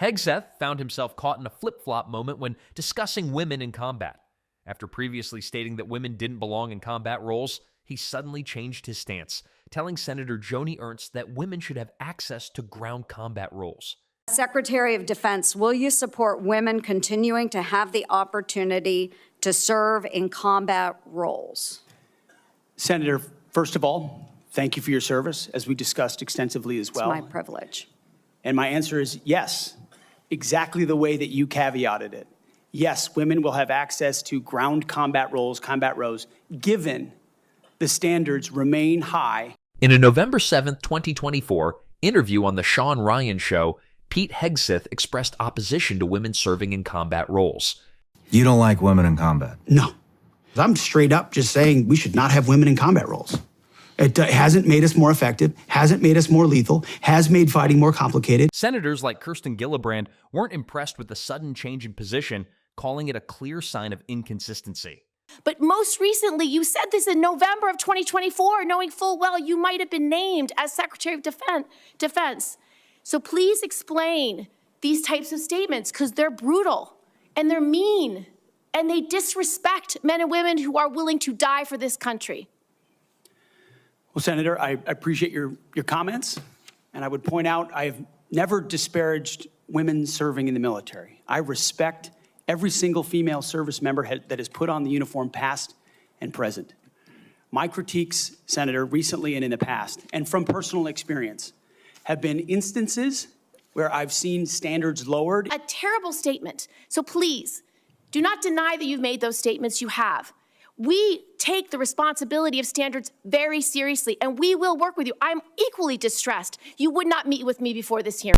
Hegseth found himself caught in a flip-flop moment when discussing women in combat. After previously stating that women didn't belong in combat roles, he suddenly changed his stance, telling Senator Joni Ernst that women should have access to ground combat roles. Secretary of Defense, will you support women continuing to have the opportunity to serve in combat roles? Senator, first of all, thank you for your service, as we discussed extensively as well. It's my privilege. And my answer is yes, exactly the way that you caveated it. Yes, women will have access to ground combat roles, given the standards remain high. In a November 7, 2024, interview on The Sean Ryan Show, Pete Hegseth expressed opposition to women serving in combat roles. You don't like women in combat? No. I'm straight up just saying we should not have women in combat roles. It hasn't made us more effective, hasn't made us more lethal, has made fighting more complicated. Senators like Kirsten Gillibrand weren't impressed with the sudden change in position, calling it a clear sign of inconsistency. But most recently, you said this in November of 2024, knowing full well you might have been named as Secretary of Defense. So please explain these types of statements, because they're brutal and they're mean and they disrespect men and women who are willing to die for this country. Well, Senator, I appreciate your comments, and I would point out I have never disparaged women serving in the military. I respect every single female service member that has put on the uniform, past and present. My critiques, Senator, recently and in the past, and from personal experience, have been instances where I've seen standards lowered. A terrible statement. So please, do not deny that you've made those statements. You have. We take the responsibility of standards very seriously, and we will work with you. I'm equally distressed. You would not meet with me before this hearing.